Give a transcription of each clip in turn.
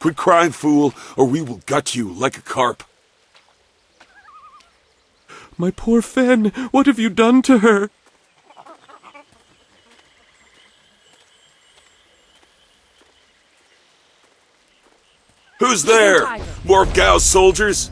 Quit crying, fool, or we will gut you like a carp. My poor Fen, what have you done to her? Who's there? More Gao soldiers?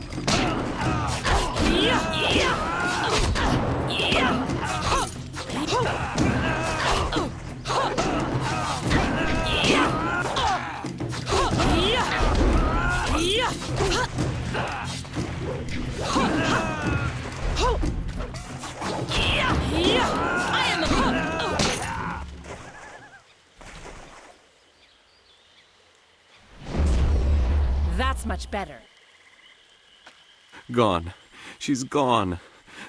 That's much better. Gone. She's gone.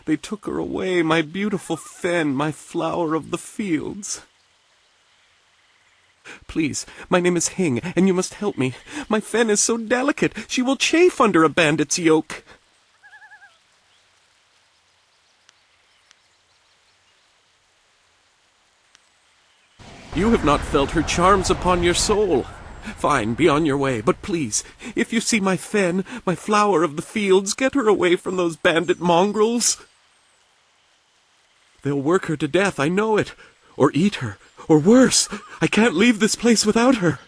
They took her away, my beautiful Fen, my flower of the fields. Please, my name is Hing, and you must help me. My Fen is so delicate, she will chafe under a bandit's yoke. You have not felt her charms upon your soul. Fine, be on your way, but please, if you see my Fen, my flower of the fields, get her away from those bandit mongrels. They'll work her to death, I know it. Or eat her. Or worse, I can't leave this place without her.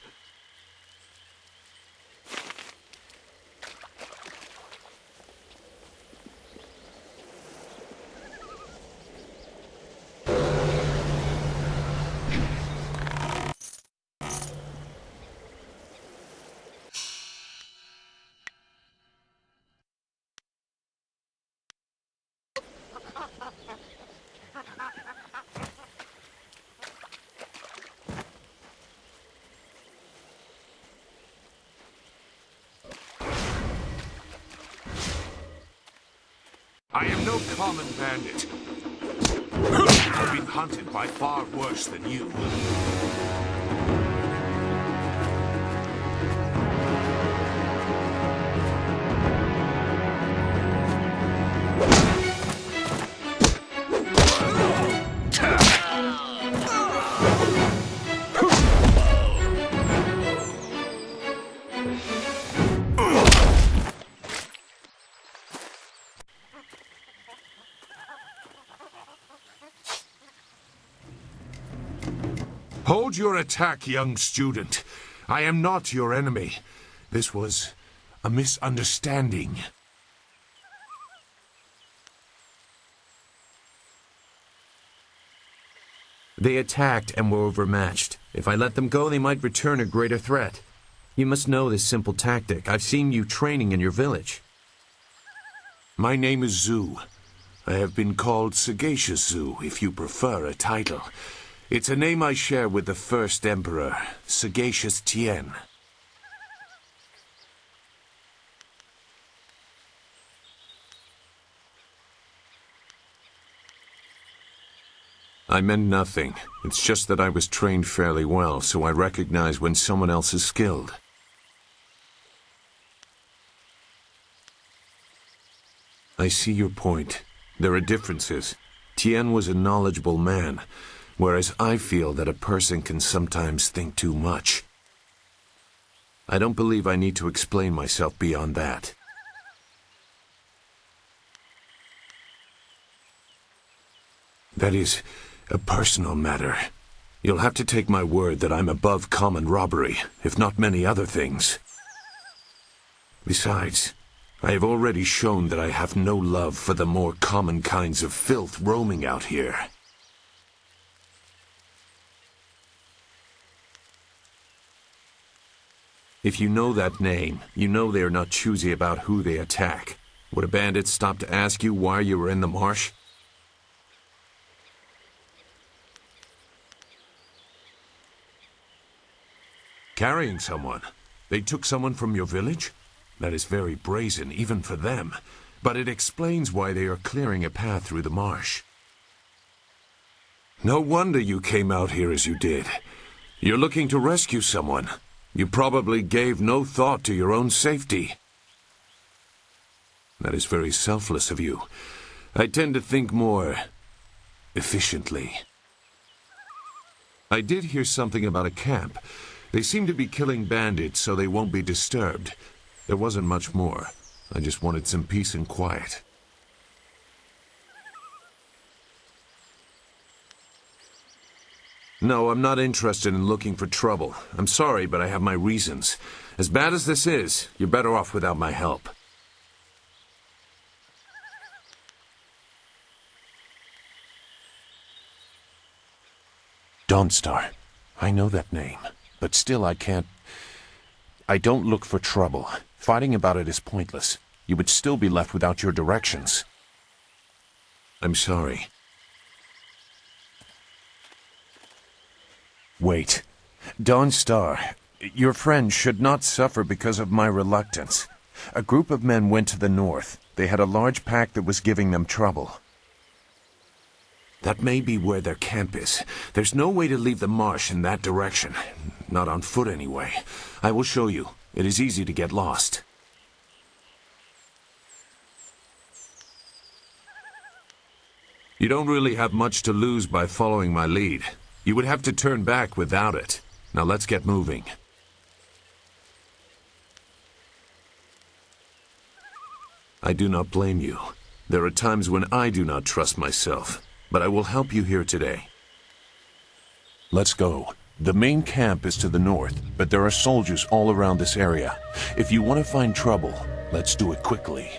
I am no common bandit. I've been hunted by far worse than you. Hold your attack, young student. I am not your enemy. This was a misunderstanding. They attacked and were overmatched. If I let them go, they might return a greater threat. You must know this simple tactic. I've seen you training in your village. My name is Zhu. I have been called Sagacious Zhu, if you prefer a title. It's a name I share with the first emperor, Sagacious Tien. I meant nothing. It's just that I was trained fairly well, so I recognize when someone else is skilled. I see your point. There are differences. Tien was a knowledgeable man, whereas I feel that a person can sometimes think too much. I don't believe I need to explain myself beyond that. That is a personal matter. You'll have to take my word that I'm above common robbery, if not many other things. Besides, I have already shown that I have no love for the more common kinds of filth roaming out here. If you know that name, you know they are not choosy about who they attack. Would a bandit stop to ask you why you were in the marsh? Carrying someone? They took someone from your village? That is very brazen, even for them. But it explains why they are clearing a path through the marsh. No wonder you came out here as you did. You're looking to rescue someone. You probably gave no thought to your own safety. That is very selfless of you. I tend to think more efficiently. I did hear something about a camp. They seem to be killing bandits so they won't be disturbed. There wasn't much more. I just wanted some peace and quiet. No, I'm not interested in looking for trouble. I'm sorry, but I have my reasons. As bad as this is, you're better off without my help. Dawnstar. I know that name, but still I can't... I don't look for trouble. Fighting about it is pointless. You would still be left without your directions. I'm sorry. Wait. Dawnstar, your friend should not suffer because of my reluctance. A group of men went to the north. They had a large pack that was giving them trouble. That may be where their camp is. There's no way to leave the marsh in that direction. Not on foot, anyway. I will show you. It is easy to get lost. You don't really have much to lose by following my lead. You would have to turn back without it. Now let's get moving. I do not blame you. There are times when I do not trust myself. But I will help you here today. Let's go. The main camp is to the north, but there are soldiers all around this area. If you want to find trouble, let's do it quickly.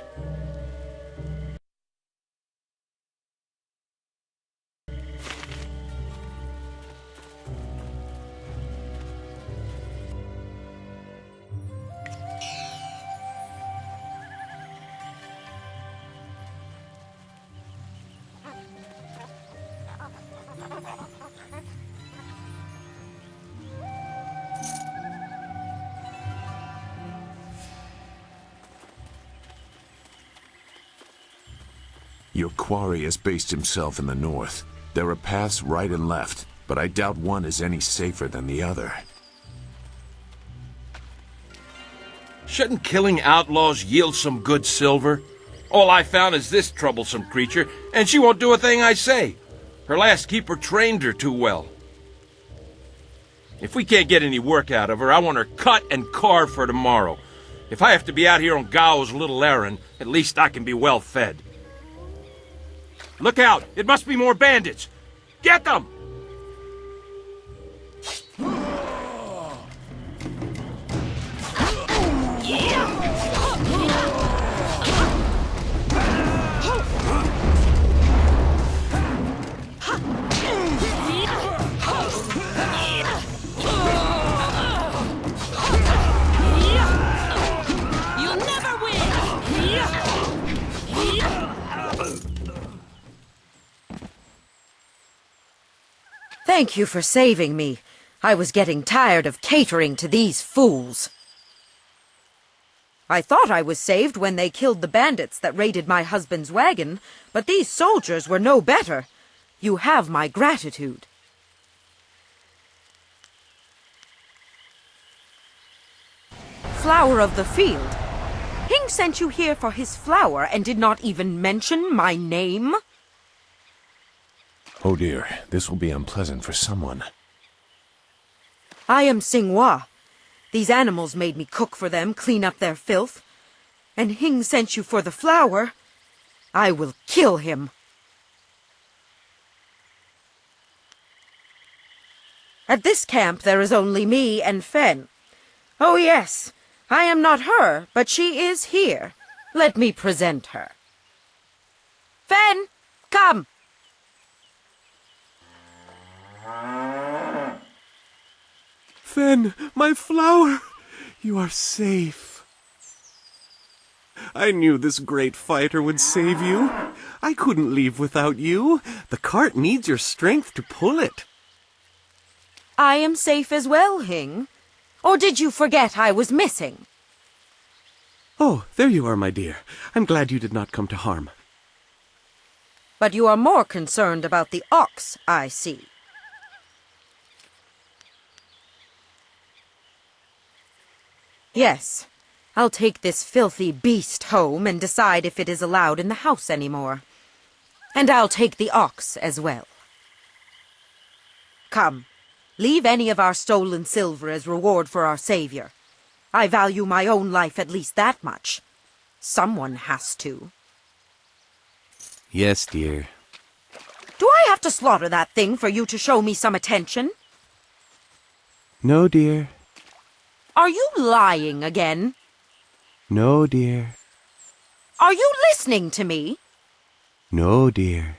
Your quarry has based himself in the north. There are paths right and left, but I doubt one is any safer than the other. Shouldn't killing outlaws yield some good silver? All I found is this troublesome creature, and she won't do a thing I say. Her last keeper trained her too well. If we can't get any work out of her, I want her cut and carved for tomorrow. If I have to be out here on Gao's little errand, at least I can be well fed. Look out! It must be more bandits! Get them! Thank you for saving me. I was getting tired of catering to these fools. I thought I was saved when they killed the bandits that raided my husband's wagon, but these soldiers were no better. You have my gratitude. Flower of the field. Hing sent you here for his flower and did not even mention my name? Oh dear, this will be unpleasant for someone. I am Xinghua. These animals made me cook for them, clean up their filth. And Hing sent you for the flower. I will kill him. At this camp there is only me and Fen. Oh yes, I am not her, but she is here. Let me present her. Fen, come! Fen, my flower! You are safe. I knew this great fighter would save you. I couldn't leave without you. The cart needs your strength to pull it. I am safe as well, Hing. Or did you forget I was missing? Oh, there you are, my dear. I'm glad you did not come to harm. But you are more concerned about the ox, I see. Yes, I'll take this filthy beast home and decide if it is allowed in the house anymore. And I'll take the ox as well. Come, Leave any of our stolen silver as reward for our savior. I value my own life at least that much. Someone has to. Yes, dear. Do I have to slaughter that thing for you to show me some attention? No, dear. Are you lying again? No, dear. Are you listening to me? No, dear.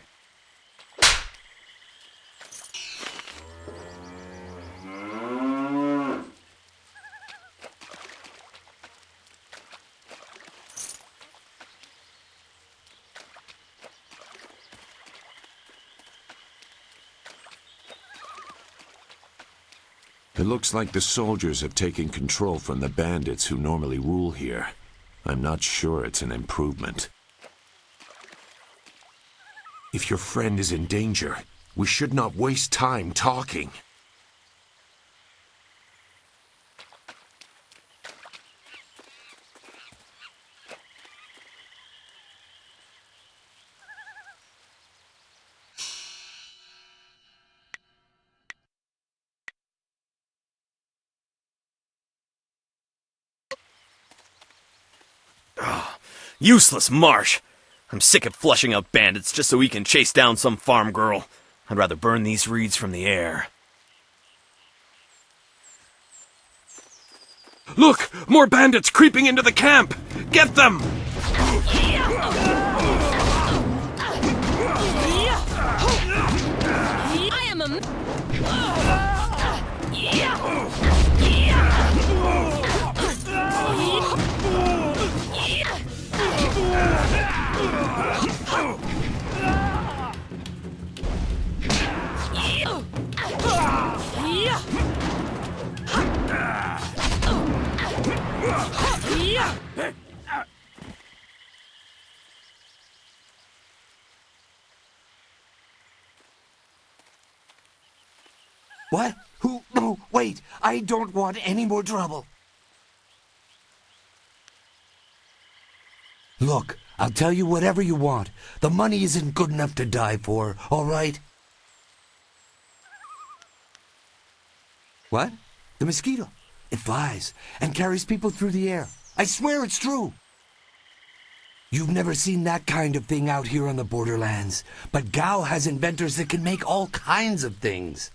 It looks like the soldiers have taken control from the bandits who normally rule here. I'm not sure it's an improvement. If your friend is in danger, we should not waste time talking. Useless marsh! I'm sick of flushing out bandits just so we can chase down some farm girl. I'd rather burn these reeds from the air. Look! More bandits creeping into the camp! Get them! I am a... What? Who? No, wait. I don't want any more trouble. Look, I'll tell you whatever you want. The money isn't good enough to die for, all right? What? The mosquito. It flies and carries people through the air. I swear it's true. You've never seen that kind of thing out here on the borderlands, but Gao has inventors that can make all kinds of things.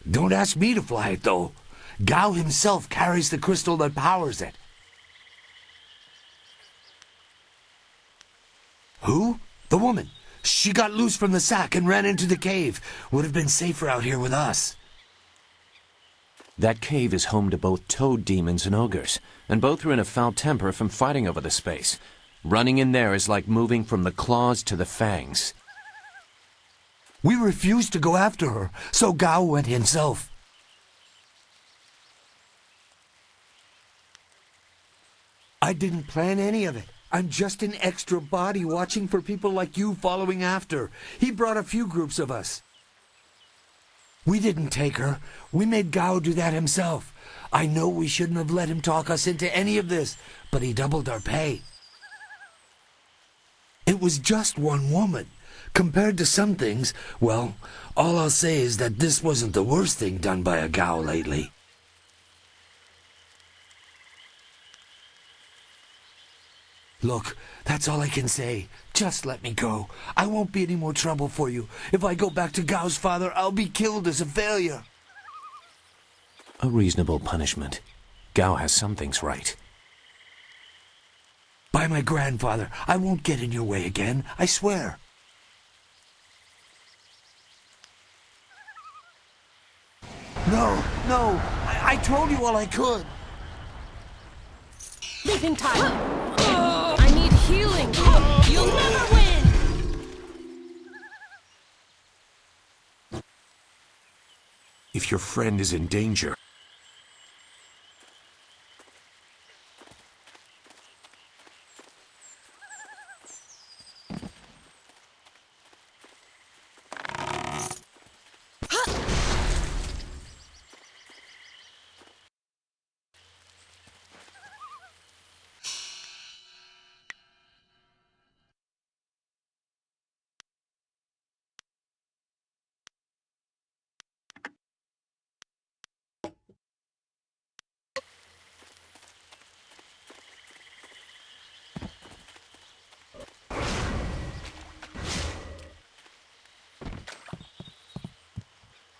Don't ask me to fly it, though. Gao himself carries the crystal that powers it. Who? The woman. She got loose from the sack and ran into the cave. Would have been safer out here with us. That cave is home to both toad demons and ogres, and both are in a foul temper from fighting over the space. Running in there is like moving from the claws to the fangs. We refused to go after her, so Gao went himself. I didn't plan any of it. I'm just an extra body watching for people like you following after. He brought a few groups of us. We didn't take her. We made Gao do that himself. I know we shouldn't have let him talk us into any of this, but he doubled our pay. It was just one woman. Compared to some things, well, all I'll say is that this wasn't the worst thing done by a Gao lately. Look, that's all I can say. Just let me go. I won't be any more trouble for you. If I go back to Gao's father, I'll be killed as a failure. A reasonable punishment. Gao has some things right. By my grandfather, I won't get in your way again, I swear. No, I told you all I could. Leaping time. I need healing. You'll never win. If your friend is in danger,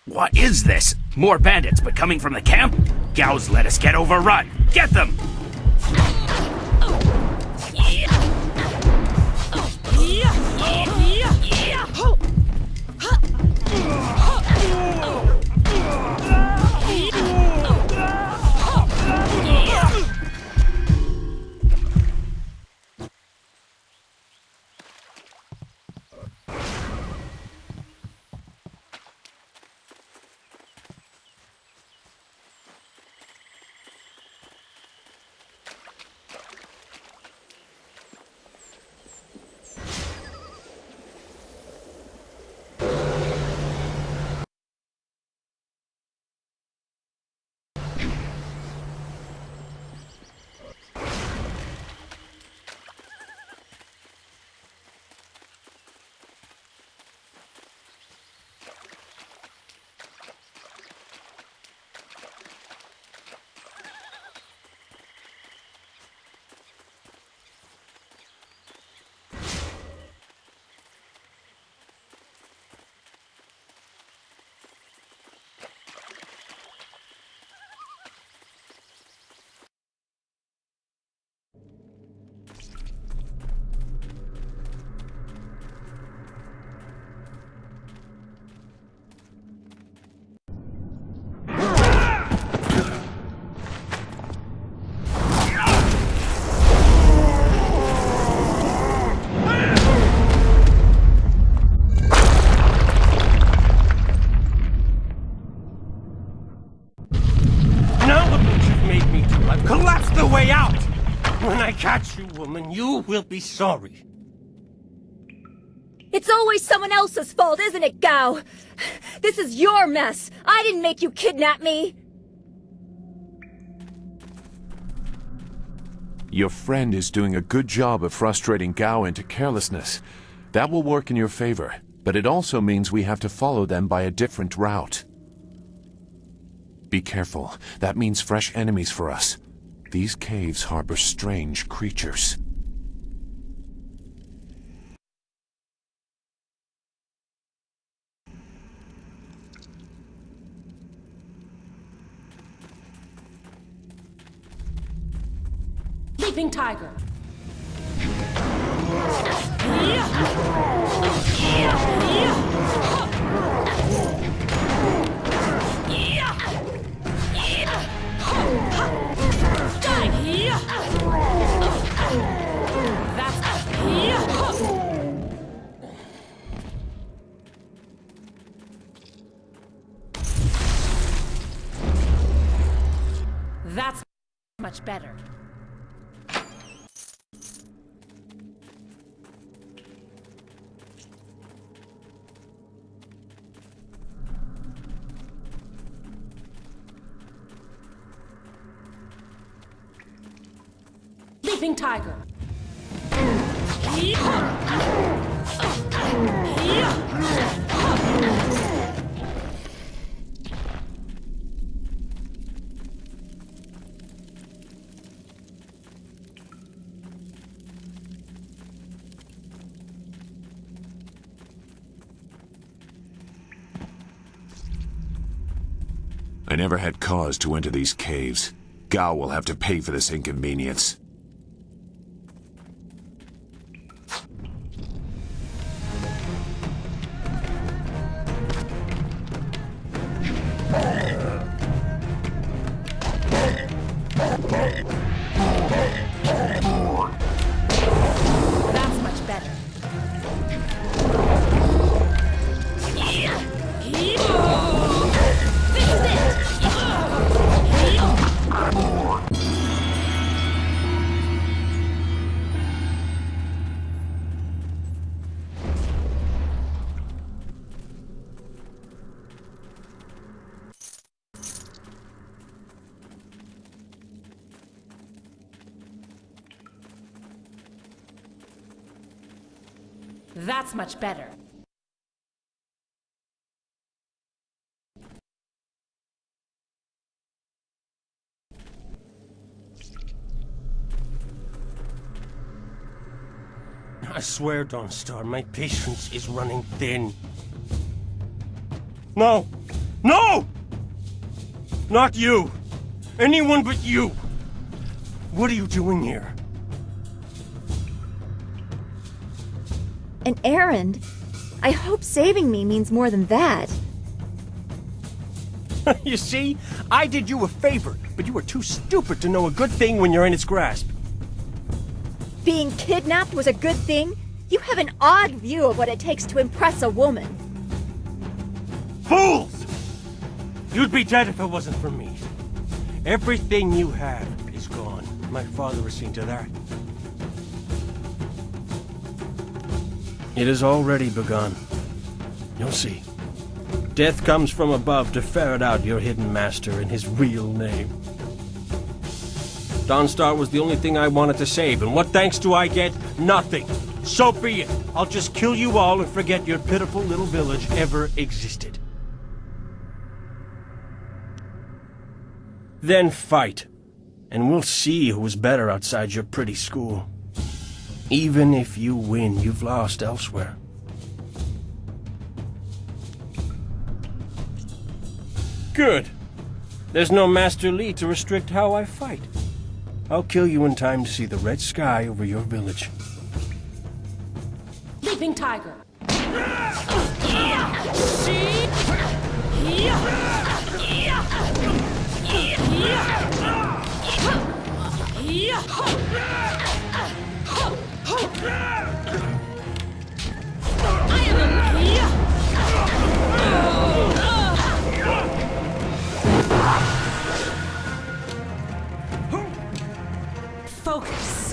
What is this? More bandits, but coming from the camp? Gao's let us get overrun. Get them! Catch you, woman. You will be sorry. It's always someone else's fault, isn't it, Gao? This is your mess. I didn't make you kidnap me. Your friend is doing a good job of frustrating Gao into carelessness. That will work in your favor, but it also means we have to follow them by a different route. Be careful. That means fresh enemies for us. These caves harbor strange creatures. Leaping Tiger. That's much better. Leaping Tiger. I never had cause to enter these caves. Gao will have to pay for this inconvenience. That's much better. This is it! That's much better. I swear, Dawnstar, my patience is running thin. No! No! Not you! Anyone but you! What are you doing here? An errand? I hope saving me means more than that. You see? I did you a favor, but you were too stupid to know a good thing when you're in its grasp. Being kidnapped was a good thing? You have an odd view of what it takes to impress a woman. Fools! You'd be dead if it wasn't for me. Everything you have is gone. My father has seen to that. It has already begun. You'll see. Death comes from above to ferret out your hidden master and his real name. Dawnstar was the only thing I wanted to save, and what thanks do I get? Nothing. So be it. I'll just kill you all and forget your pitiful little village ever existed. Then fight, and we'll see who's better outside your pretty school. Even if you win, you've lost elsewhere. Good. There's no Master Li to restrict how I fight. I'll kill you in time to see the red sky over your village. Leaping tiger. Focus.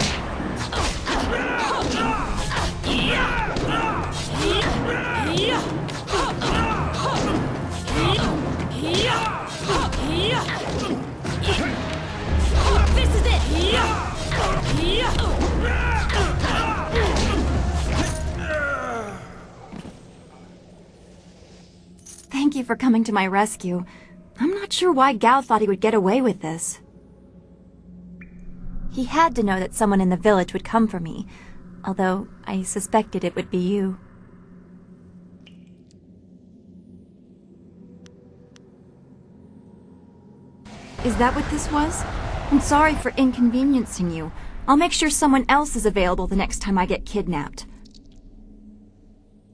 This is it. Thank you for coming to my rescue. I'm not sure why Gao thought he would get away with this. He had to know that someone in the village would come for me, although I suspected it would be you. Is that what this was? I'm sorry for inconveniencing you. I'll make sure someone else is available the next time I get kidnapped.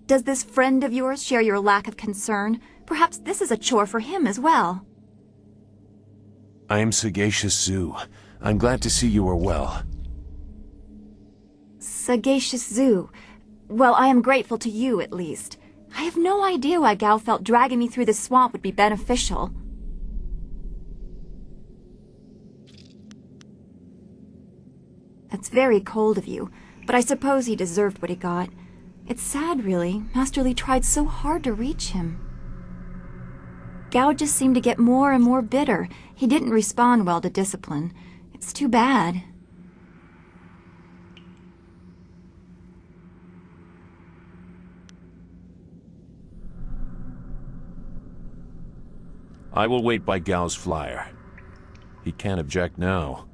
Does this friend of yours share your lack of concern? Perhaps this is a chore for him as well. I am Sagacious Zoo. I'm glad to see you are well. Sagacious Zoo. Well, I am grateful to you, at least. I have no idea why Gao felt dragging me through the swamp would be beneficial. That's very cold of you, but I suppose he deserved what he got. It's sad, really. Master Li tried so hard to reach him. Gao just seemed to get more and more bitter. He didn't respond well to discipline. It's too bad. I will wait by Gao's flyer. He can't object now.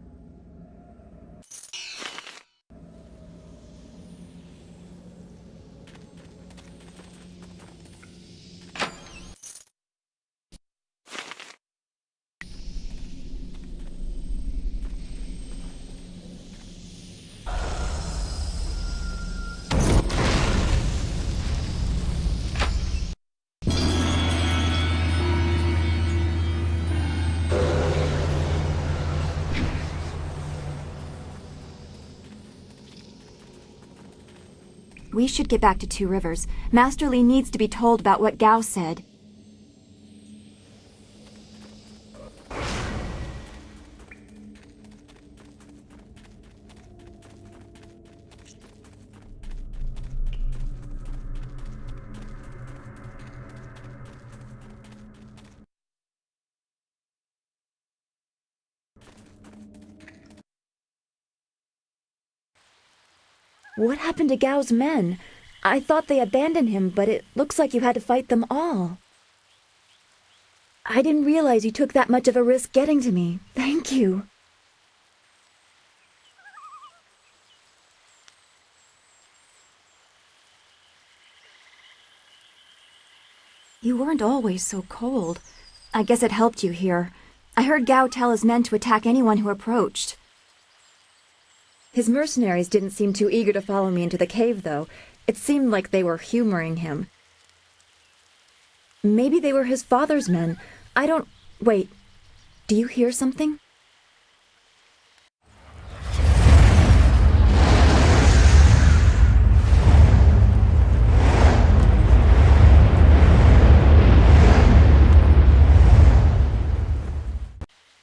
We should get back to Two Rivers. Master Li needs to be told about what Gao said. What happened to Gao's men? I thought they abandoned him, but it looks like you had to fight them all. I didn't realize you took that much of a risk getting to me. Thank you. You weren't always so cold. I guess it helped you here. I heard Gao tell his men to attack anyone who approached. His mercenaries didn't seem too eager to follow me into the cave, though. It seemed like they were humoring him. Maybe they were his father's men. I don't... Wait. Do you hear something?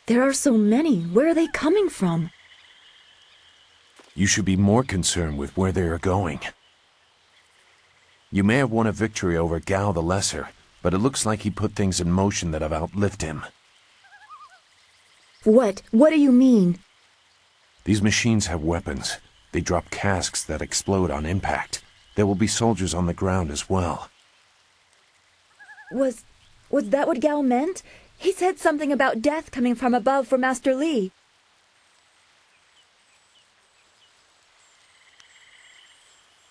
There are so many. Where are they coming from? You should be more concerned with where they are going. You may have won a victory over Gao the Lesser, but it looks like he put things in motion that have outlived him. What? What do you mean? These machines have weapons. They drop casks that explode on impact. There will be soldiers on the ground as well. Was that what Gao meant? He said something about death coming from above for Master Li.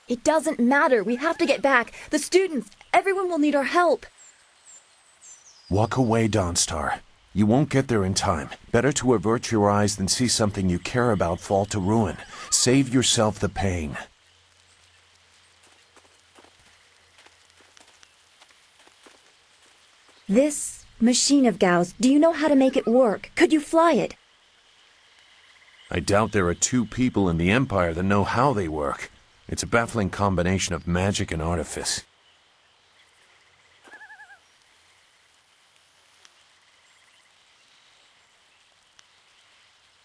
It doesn't matter. We have to get back. The students, everyone will need our help. Walk away, Dawnstar. You won't get there in time. Better to avert your eyes than see something you care about fall to ruin. Save yourself the pain. This machine of Gao's, do you know how to make it work? Could you fly it? I doubt there are two people in the Empire that know how they work. It's a baffling combination of magic and artifice.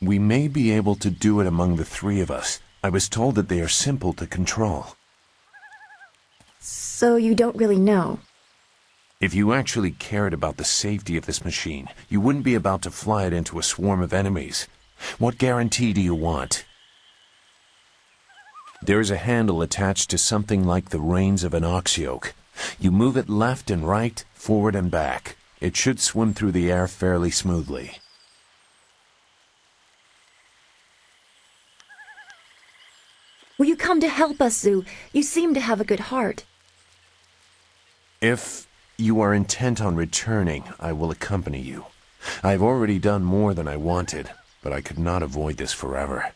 We may be able to do it among the three of us. I was told that they are simple to control. So you don't really know? If you actually cared about the safety of this machine, you wouldn't be about to fly it into a swarm of enemies. What guarantee do you want? There is a handle attached to something like the reins of an ox yoke. You move it left and right, forward and back. It should swim through the air fairly smoothly. Will you come to help us, Zhu? You seem to have a good heart. If you are intent on returning, I will accompany you. I've already done more than I wanted, but I could not avoid this forever.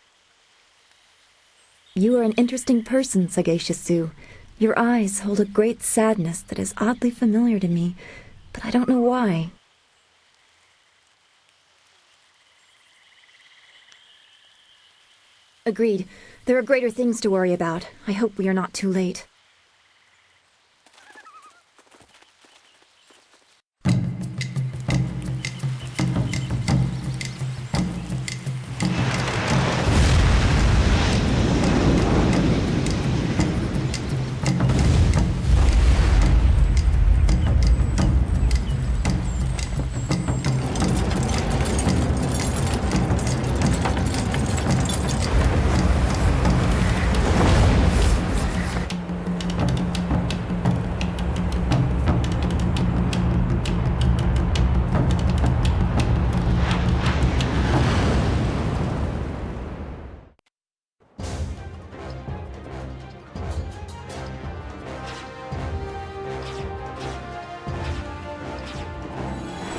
You are an interesting person, Sagacious Zhu. Your eyes hold a great sadness that is oddly familiar to me, but I don't know why. Agreed. There are greater things to worry about. I hope we are not too late.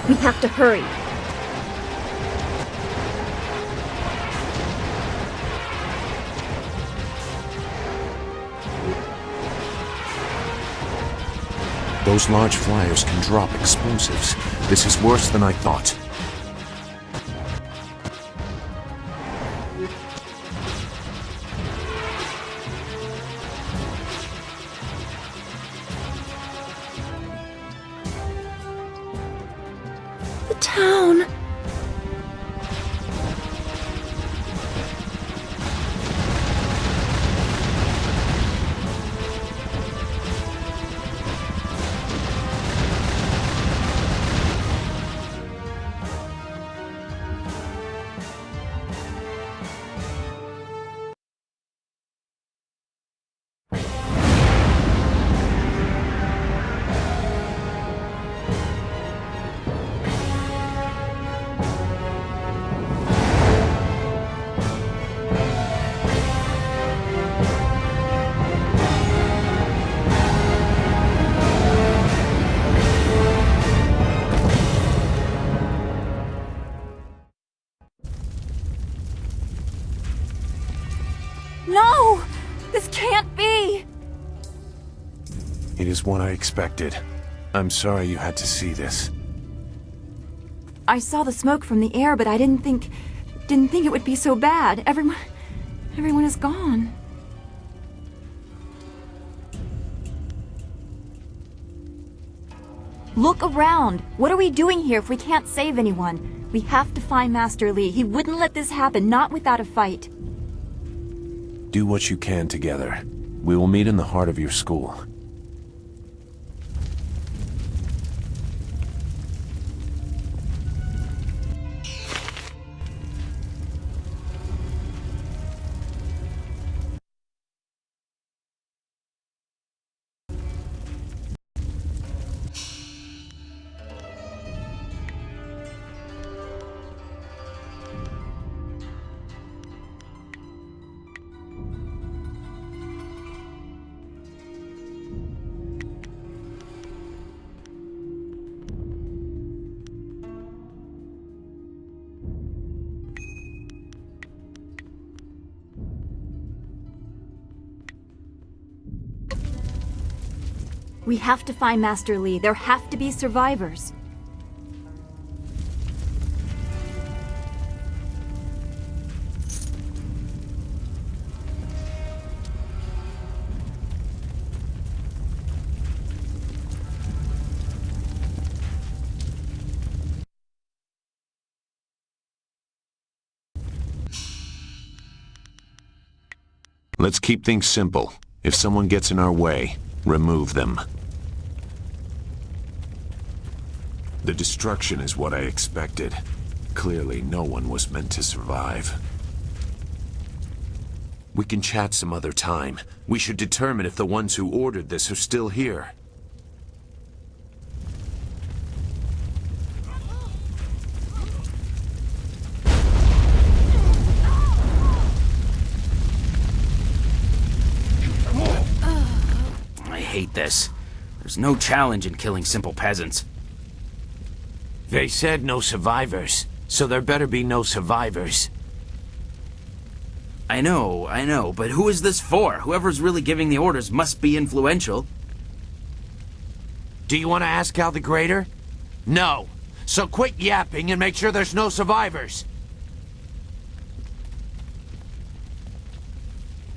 We have to hurry. Those large flyers can drop explosives. This is worse than I thought. The town! is what I expected. I'm sorry you had to see this. I saw the smoke from the air, but I didn't think it would be so bad. Everyone is gone. Look around. What are we doing here if we can't save anyone? We have to find Master Li. He wouldn't let this happen, not without a fight. Do what you can together. We will meet in the heart of your school. We have to find Master Li. There have to be survivors. Let's keep things simple. If someone gets in our way, remove them. The destruction is what I expected. Clearly, no one was meant to survive. We can chat some other time. We should determine if the ones who ordered this are still here. I hate this. There's no challenge in killing simple peasants. They said no survivors, so there better be no survivors. I know, but who is this for? Whoever's really giving the orders must be influential. Do you want to ask Cal the Greater? No. So quit yapping and make sure there's no survivors.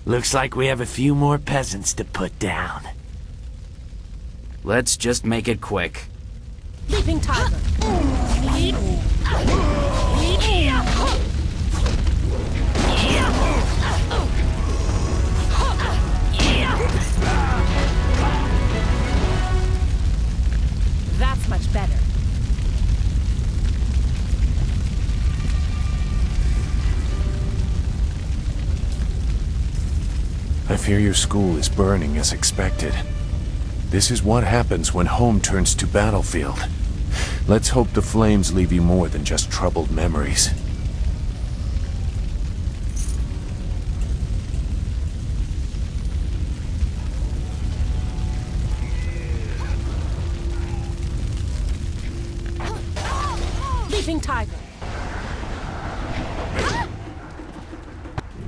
Looks like we have a few more peasants to put down. Let's just make it quick. Leaping tiger. That's much better. I fear your school is burning as expected. This is what happens when home turns to battlefield. Let's hope the flames leave you more than just troubled memories. Leaping tiger.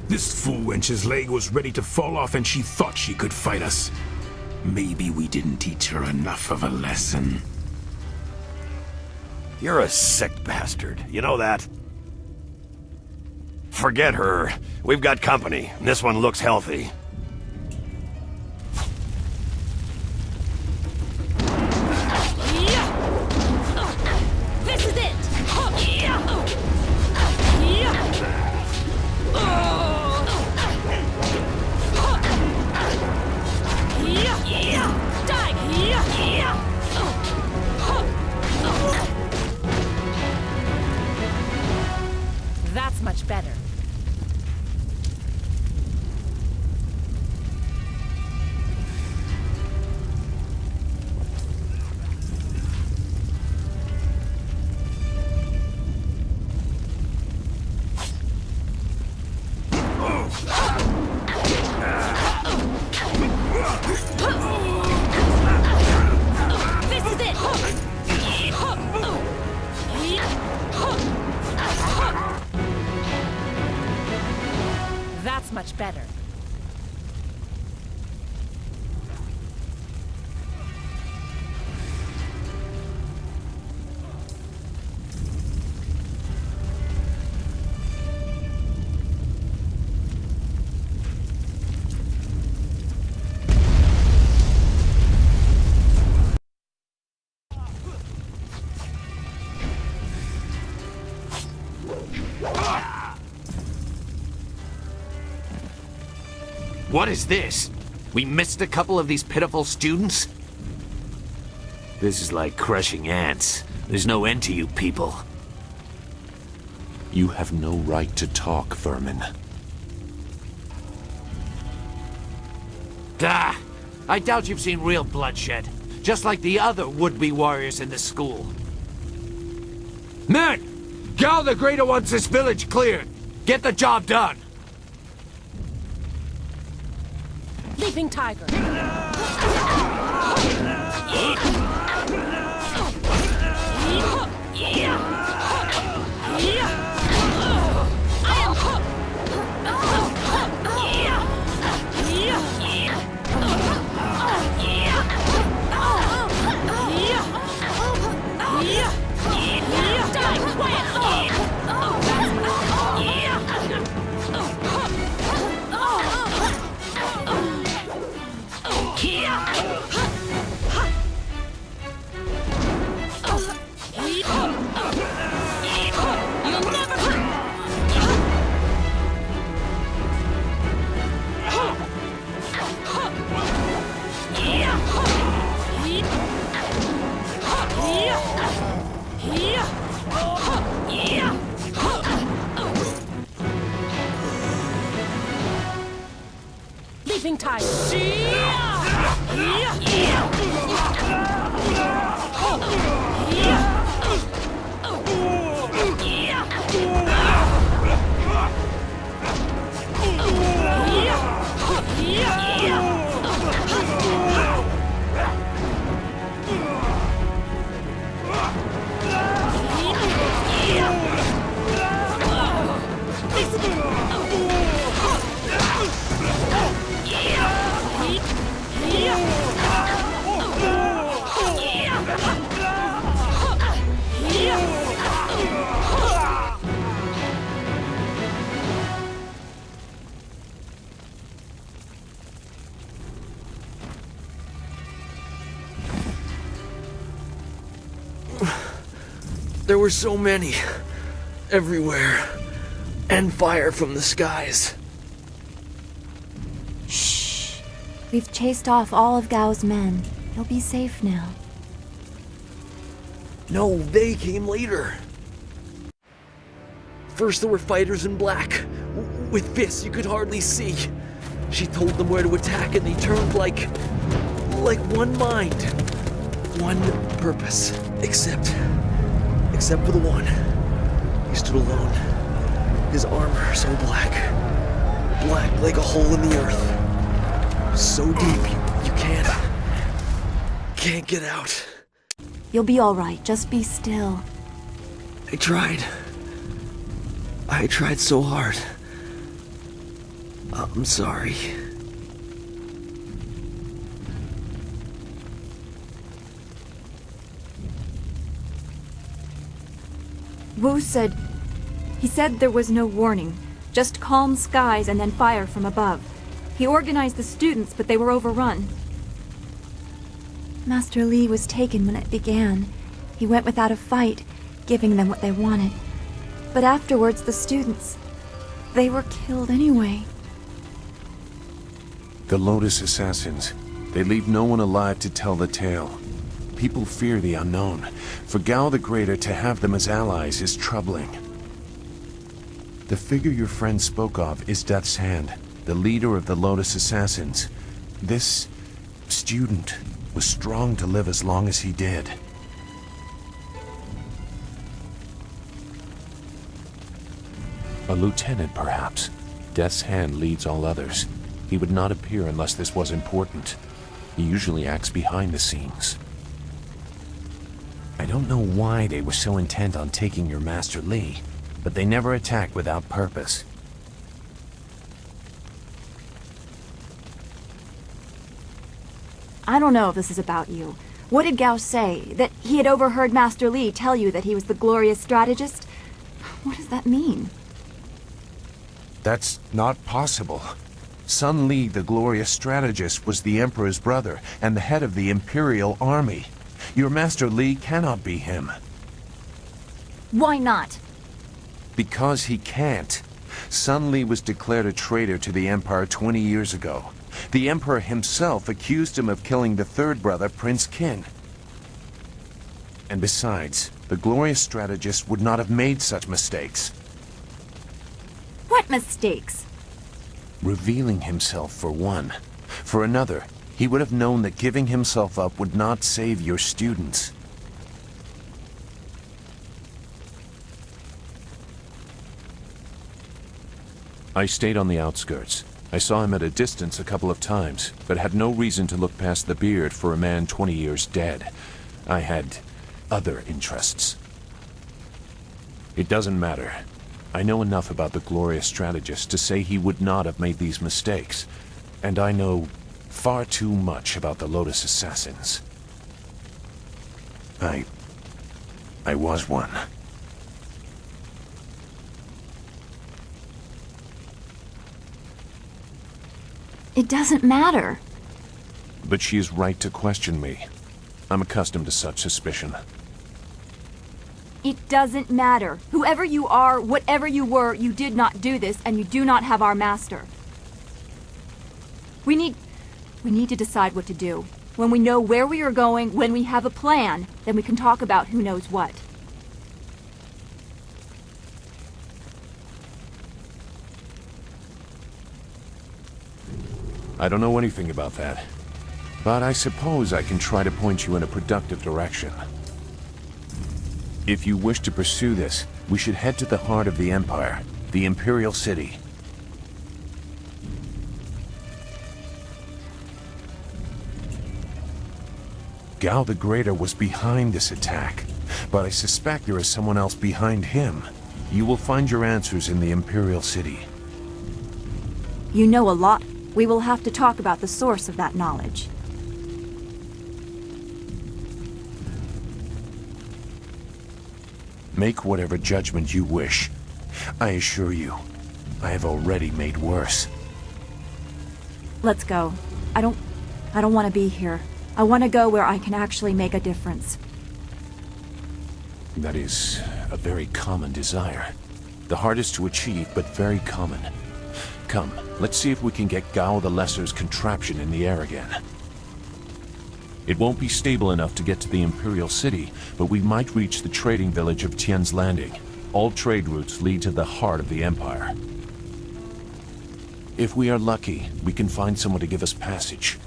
This fool wench's leg was ready to fall off and she thought she could fight us. Maybe we didn't teach her enough of a lesson. You're a sick bastard. You know that? Forget her. We've got company. This one looks healthy. This is it. That's much better. This is it. What is this? We missed a couple of these pitiful students? This is like crushing ants. There's no end to you people. You have no right to talk, vermin. Ah, I doubt you've seen real bloodshed. Just like the other would-be warriors in the school. Men! Gal the Greater wants this village cleared. Get the job done. Leaping Tiger. Leaping Tiger. There were so many. Everywhere. And fire from the skies. Shh. We've chased off all of Gao's men. He'll be safe now. No, they came later. First there were fighters in black. With fists you could hardly see. She told them where to attack and they turned like one mind. One purpose. Except for the one. He stood alone. His armor so black. Black like a hole in the earth. So deep you can't get out. You'll be all right. Just be still. I tried so hard. I'm sorry. Wu said... He said there was no warning. Just calm skies and then fire from above. He organized the students, but they were overrun. Master Li was taken when it began. He went without a fight, giving them what they wanted. But afterwards, the students... they were killed anyway. The Lotus Assassins. They leave no one alive to tell the tale. People fear the unknown. For Gao the Greater to have them as allies is troubling. The figure your friend spoke of is Death's Hand, the leader of the Lotus Assassins. This student was strong to live as long as he did. A lieutenant, perhaps. Death's Hand leads all others. He would not appear unless this was important. He usually acts behind the scenes. I don't know why they were so intent on taking your Master Li, but they never attacked without purpose. I don't know if this is about you. What did Gao say? That he had overheard Master Li tell you that he was the glorious strategist? What does that mean? That's not possible. Sun Li, the glorious strategist, was the Emperor's brother and the head of the Imperial Army. Your Master Li cannot be him. Why not? Because he can't. Sun Li was declared a traitor to the Empire 20 years ago. The Emperor himself accused him of killing the third brother, Prince Qin. And besides, the glorious strategist would not have made such mistakes. What mistakes? Revealing himself, for one. For another, he would have known that giving himself up would not save your students. I stayed on the outskirts. I saw him at a distance a couple of times, but had no reason to look past the beard for a man 20 years dead. I had other interests. It doesn't matter. I know enough about the glorious strategist to say he would not have made these mistakes, and I know far too much about the Lotus Assassins. I was one. It doesn't matter. But she is right to question me. I'm accustomed to such suspicion. It doesn't matter. Whoever you are, whatever you were, you did not do this, and you do not have our master. We need to decide what to do. When we know where we are going, when we have a plan, then we can talk about who knows what. I don't know anything about that, but I suppose I can try to point you in a productive direction. If you wish to pursue this, we should head to the heart of the Empire, the Imperial City. Gao the Greater was behind this attack, but I suspect there is someone else behind him. You will find your answers in the Imperial City. You know a lot. We will have to talk about the source of that knowledge. Make whatever judgment you wish. I assure you, I have already made worse. Let's go. I don't want to be here. I want to go where I can actually make a difference. That is a very common desire. The hardest to achieve, but very common. Come, let's see if we can get Gao the Lesser's contraption in the air again. It won't be stable enough to get to the Imperial City, but we might reach the trading village of Tian's Landing. All trade routes lead to the heart of the Empire. If we are lucky, we can find someone to give us passage.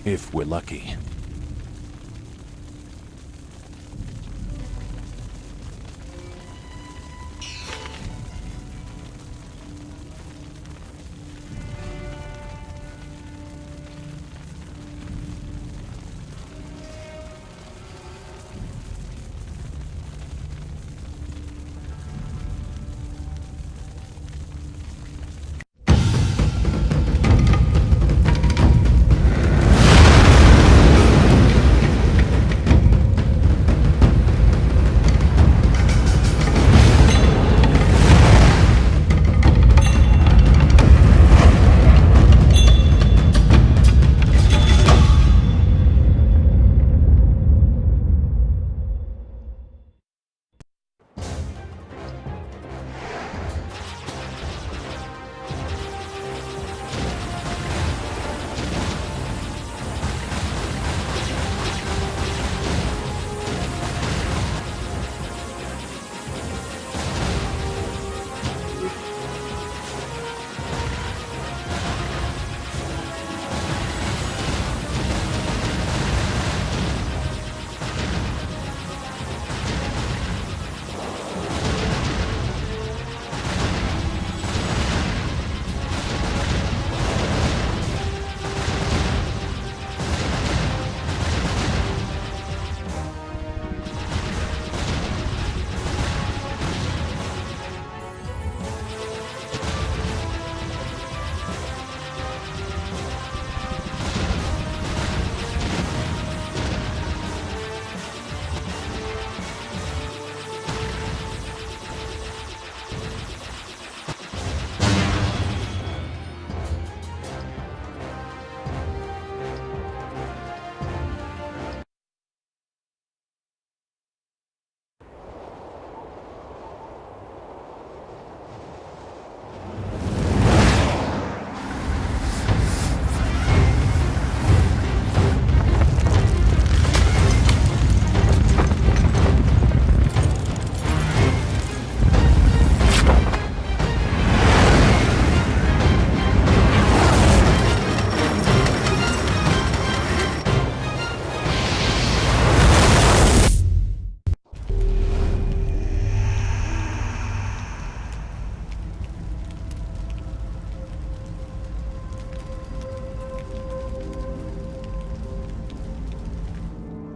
If we're lucky.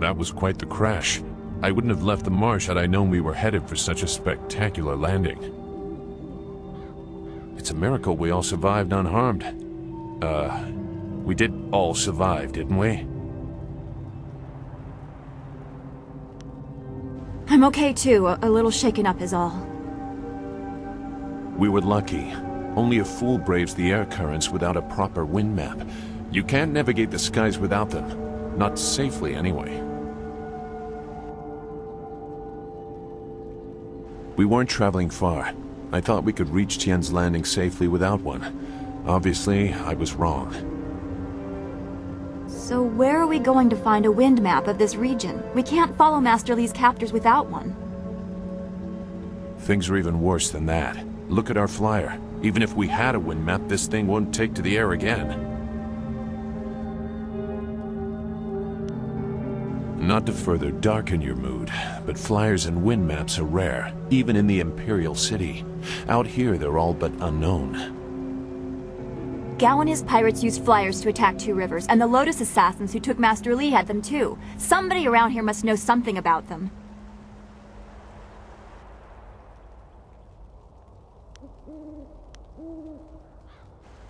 that was quite the crash. I wouldn't have left the marsh had I known we were headed for such a spectacular landing. It's a miracle we all survived unharmed. We did all survive, didn't we? I'm okay too. A little shaken up is all. We were lucky. Only a fool braves the air currents without a proper wind map. You can't navigate the skies without them. Not safely, anyway. We weren't traveling far. I thought we could reach Tien's Landing safely without one. Obviously, I was wrong. So where are we going to find a wind map of this region? We can't follow Master Li's captors without one. Things are even worse than that. Look at our flyer. Even if we had a wind map, this thing won't take to the air again. Not to further darken your mood, but flyers and wind maps are rare, even in the Imperial City. Out here, they're all but unknown. Gao and his pirates used flyers to attack Two Rivers, and the Lotus assassins who took Master Li had them too. Somebody around here must know something about them.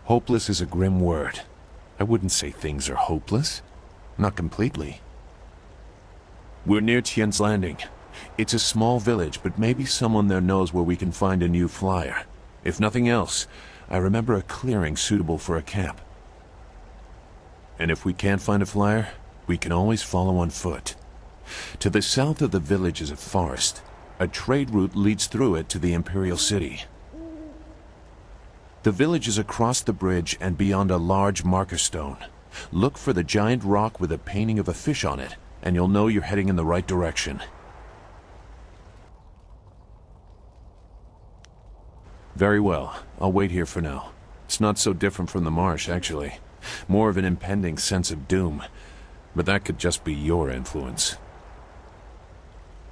Hopeless is a grim word. I wouldn't say things are hopeless. Not completely. We're near Tien's Landing. It's a small village, but maybe someone there knows where we can find a new flyer. If nothing else, I remember a clearing suitable for a camp. And if we can't find a flyer, we can always follow on foot. To the south of the village is a forest. A trade route leads through it to the Imperial City. The village is across the bridge and beyond a large marker stone. Look for the giant rock with a painting of a fish on it, and you'll know you're heading in the right direction. Very well. I'll wait here for now. It's not so different from the marsh, actually. More of an impending sense of doom. But that could just be your influence.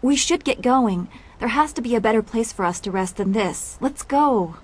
We should get going. There has to be a better place for us to rest than this. Let's go.